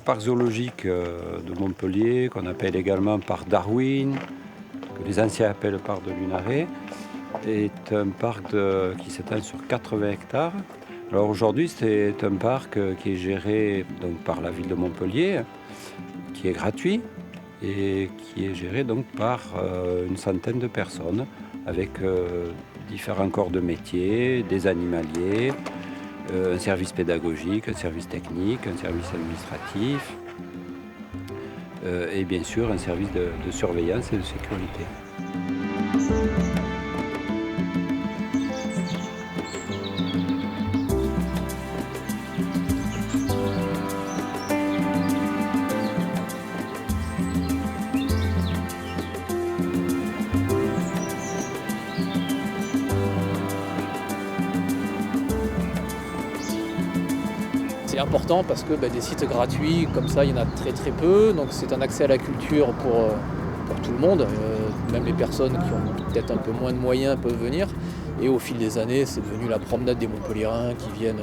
parc zoologique de Montpellier, qu'on appelle également parc Darwin, que les anciens appellent le parc de Lunaret, est un parc qui s'étend sur 80 hectares. Alors aujourd'hui, c'est un parc qui est géré donc, par la ville de Montpellier, qui est gratuit et qui est géré donc, par une centaine de personnes avec différents corps de métier, des animaliers, un service pédagogique, un service technique, un service administratif et bien sûr un service de surveillance et de sécurité. C'est important parce que des sites gratuits comme ça, il y en a très très peu, donc c'est un accès à la culture pour tout le monde, même les personnes qui ont peut-être un peu moins de moyens peuvent venir. Et au fil des années, c'est devenu la promenade des Montpelliérains qui viennent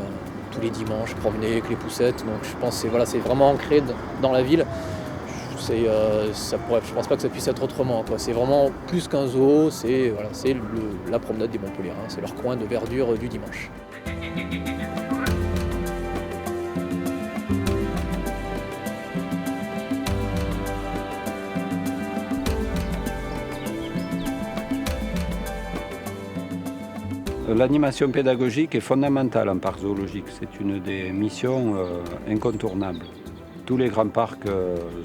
tous les dimanches promener avec les poussettes. Donc je pense que c'est vraiment ancré dans la ville. Je pense pas que ça puisse être autrement, quoi. C'est vraiment plus qu'un zoo, c'est la promenade des Montpelliérains, c'est leur coin de verdure du dimanche. L'animation pédagogique est fondamentale en parc zoologique. C'est une des missions incontournables. Tous les grands parcs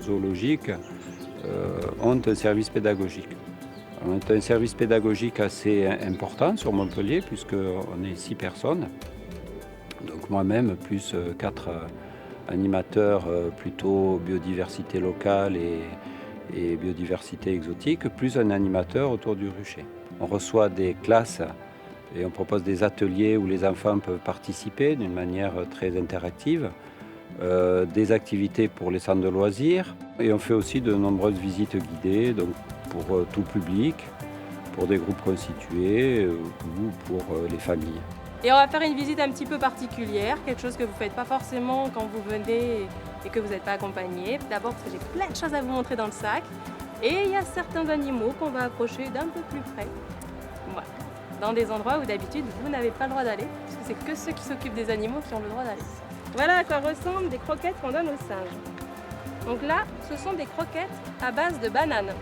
zoologiques ont un service pédagogique. On a un service pédagogique assez important sur Montpellier puisqu'on est 6 personnes. Donc moi-même, plus 4 animateurs plutôt biodiversité locale et biodiversité exotique, plus un animateur autour du rucher. On reçoit des classes et on propose des ateliers où les enfants peuvent participer d'une manière très interactive, des activités pour les centres de loisirs et on fait aussi de nombreuses visites guidées donc pour tout public, pour des groupes constitués ou pour les familles. Et on va faire une visite un petit peu particulière, quelque chose que vous ne faites pas forcément quand vous venez et que vous n'êtes pas accompagné. D'abord parce que j'ai plein de choses à vous montrer dans le sac et il y a certains animaux qu'on va approcher d'un peu plus près. Voilà. Dans des endroits où d'habitude vous n'avez pas le droit d'aller, parce que c'est que ceux qui s'occupent des animaux qui ont le droit d'aller. Voilà à quoi ressemblent des croquettes qu'on donne aux singes. Donc là, ce sont des croquettes à base de bananes.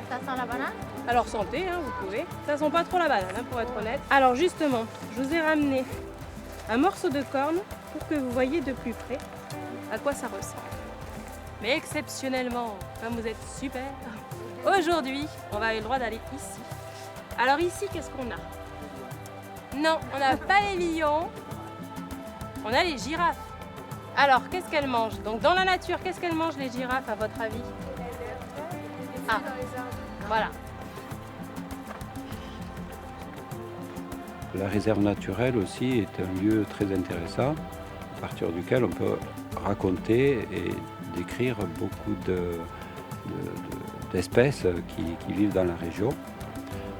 Ça sent la banane? Alors santé, vous pouvez. Ça sent pas trop la banane, pour être honnête. Alors justement, je vous ai ramené un morceau de corne pour que vous voyez de plus près à quoi ça ressemble. Mais exceptionnellement, comme vous êtes super, aujourd'hui, on va avoir le droit d'aller ici. Alors ici, qu'est-ce qu'on a? Non, on n'a pas les lions, on a les girafes. Alors, qu'est-ce qu'elles mangent? Donc dans la nature, qu'est-ce qu'elles mangent les girafes à votre avis? Ah, voilà. La réserve naturelle aussi est un lieu très intéressant à partir duquel on peut raconter et décrire beaucoup d'espèces qui vivent dans la région.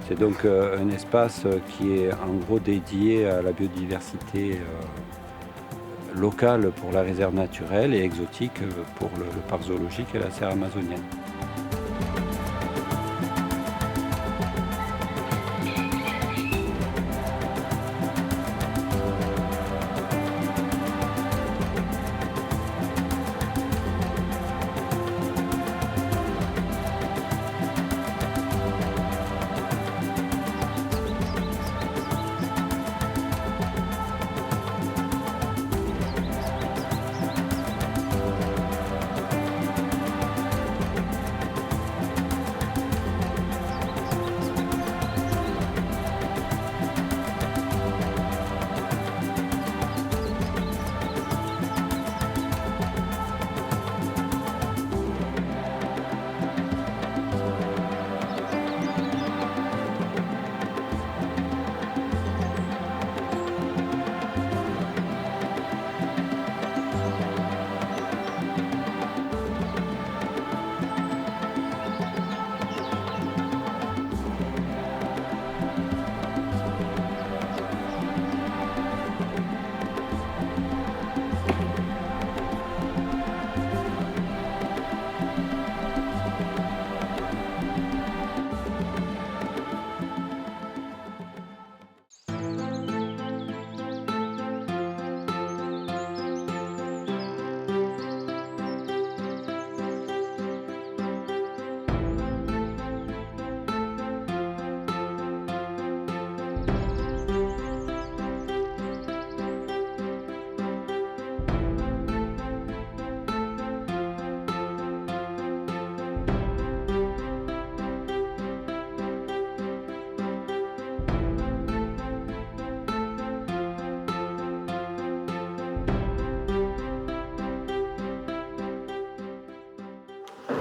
C'est donc un espace qui est en gros dédié à la biodiversité locale pour la réserve naturelle et exotique pour le parc zoologique et la serre amazonienne.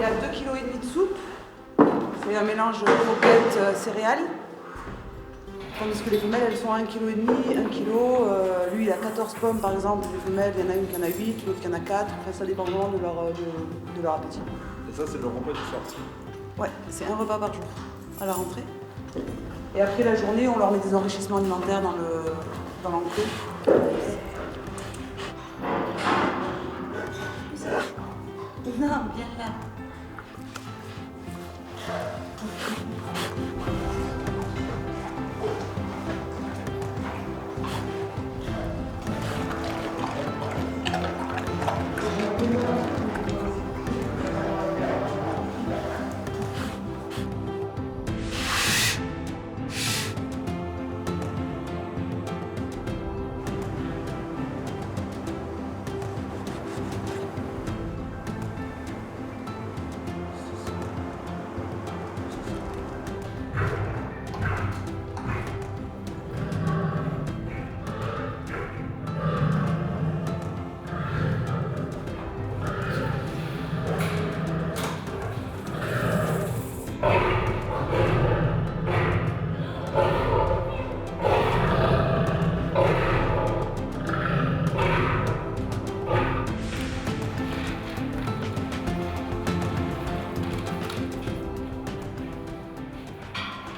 il y a 2,5 kg de soupe. C'est un mélange de croquettes céréales. Tandis que les femelles, elles sont à 1,5 kg, 1 kg. Lui, il a 14 pommes, par exemple. Les femelles, il y en a une qui en a 8, l'autre qui en a 4. Enfin, ça dépend vraiment de leur appétit. Et ça, c'est le repas du soir? Ouais, c'est un repas par jour, à la rentrée. Et après la journée, on leur met des enrichissements alimentaires dans l'enclos. Non, viens là.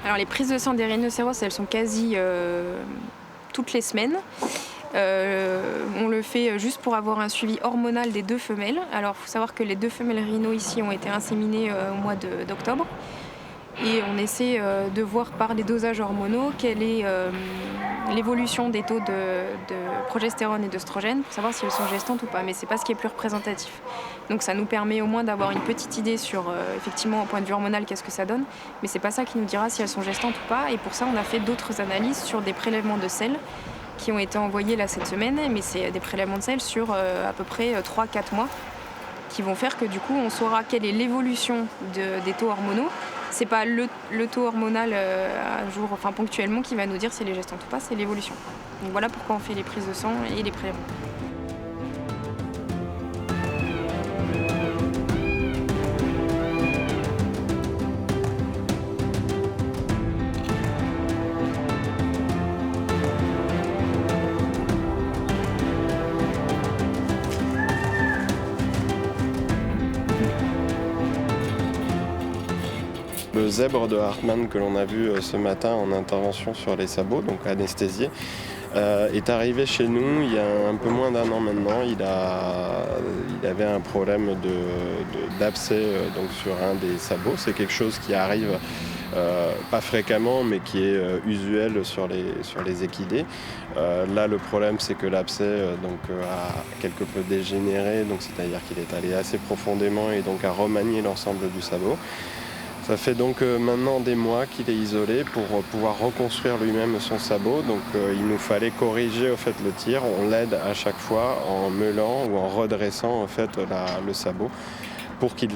Alors les prises de sang des rhinocéros, elles sont quasi toutes les semaines. On le fait juste pour avoir un suivi hormonal des 2 femelles. Alors il faut savoir que les 2 femelles rhino ici ont été inséminées au mois d'octobre. Et on essaie de voir par les dosages hormonaux quelle est l'évolution des taux de progestérone et d'œstrogène pour savoir si elles sont gestantes ou pas. Mais c'est pas ce qui est plus représentatif. Donc ça nous permet au moins d'avoir une petite idée sur effectivement au point de vue hormonal qu'est-ce que ça donne. Mais c'est pas ça qui nous dira si elles sont gestantes ou pas. Et pour ça on a fait d'autres analyses sur des prélèvements de sel qui ont été envoyés là cette semaine. Mais c'est des prélèvements de sel sur à peu près 3-4 mois qui vont faire que du coup on saura quelle est l'évolution des taux hormonaux. C'est pas le taux hormonal un jour, enfin ponctuellement, qui va nous dire si elle est gestante ou pas, c'est l'évolution. Donc voilà pourquoi on fait les prises de sang et les prélèvements. Le zèbre de Hartmann que l'on a vu ce matin en intervention sur les sabots, donc anesthésié, est arrivé chez nous il y a un peu moins d'1 an maintenant. Il avait un problème d'abcès donc sur un des sabots. C'est quelque chose qui arrive pas fréquemment, mais qui est usuel sur les équidés. Là, le problème, c'est que l'abcès a quelque peu dégénéré, donc c'est-à-dire qu'il est allé assez profondément et donc a remanié l'ensemble du sabot. Ça fait donc maintenant des mois qu'il est isolé pour pouvoir reconstruire lui-même son sabot. Donc il nous fallait corriger au fait le tir. On l'aide à chaque fois en meulant ou en redressant en fait le sabot pour qu'il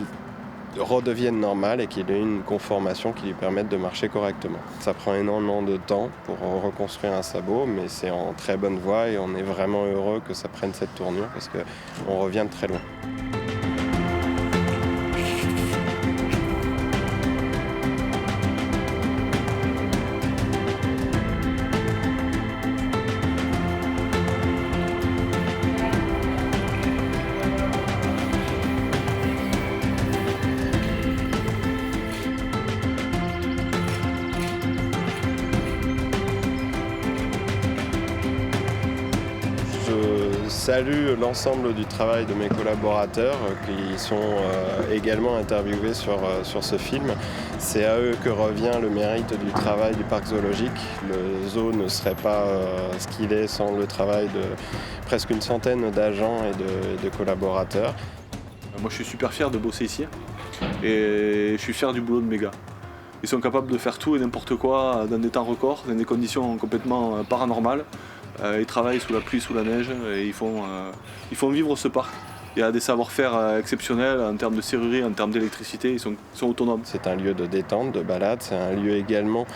redevienne normal et qu'il ait une conformation qui lui permette de marcher correctement. Ça prend énormément de temps pour reconstruire un sabot, mais c'est en très bonne voie et on est vraiment heureux que ça prenne cette tournure parce qu'on revient de très loin. Je salue l'ensemble du travail de mes collaborateurs qui sont également interviewés sur ce film. C'est à eux que revient le mérite du travail du parc zoologique. Le zoo ne serait pas ce qu'il est sans le travail de presque une centaine d'agents et de collaborateurs. Moi je suis super fier de bosser ici et je suis fier du boulot de mes gars. Ils sont capables de faire tout et n'importe quoi dans des temps records, dans des conditions complètement paranormales. Ils travaillent sous la pluie, sous la neige et ils font vivre ce parc. Il y a des savoir-faire exceptionnels en termes de serrurerie, en termes d'électricité, ils sont autonomes. C'est un lieu de détente, de balade, c'est un lieu également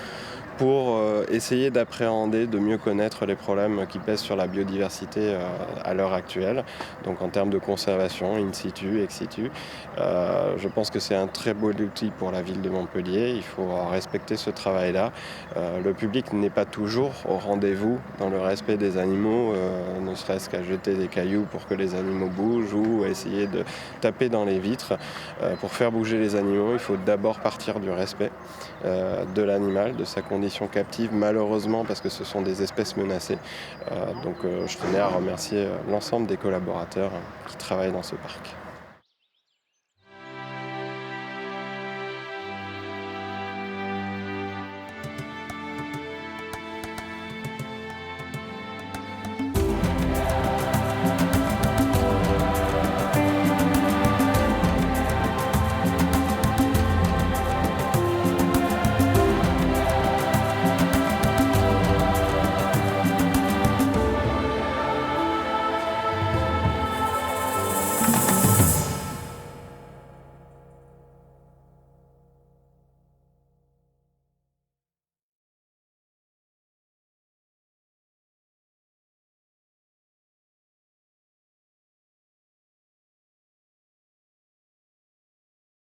pour essayer d'appréhender, de mieux connaître les problèmes qui pèsent sur la biodiversité à l'heure actuelle, donc en termes de conservation, in situ, ex situ. Je pense que c'est un très beau outil pour la ville de Montpellier, il faut respecter ce travail-là. Le public n'est pas toujours au rendez-vous dans le respect des animaux, ne serait-ce qu'à jeter des cailloux pour que les animaux bougent ou essayer de taper dans les vitres. Pour faire bouger les animaux, il faut d'abord partir du respect de l'animal, de sa condition captive, malheureusement parce que ce sont des espèces menacées. Donc je tenais à remercier l'ensemble des collaborateurs qui travaillent dans ce parc.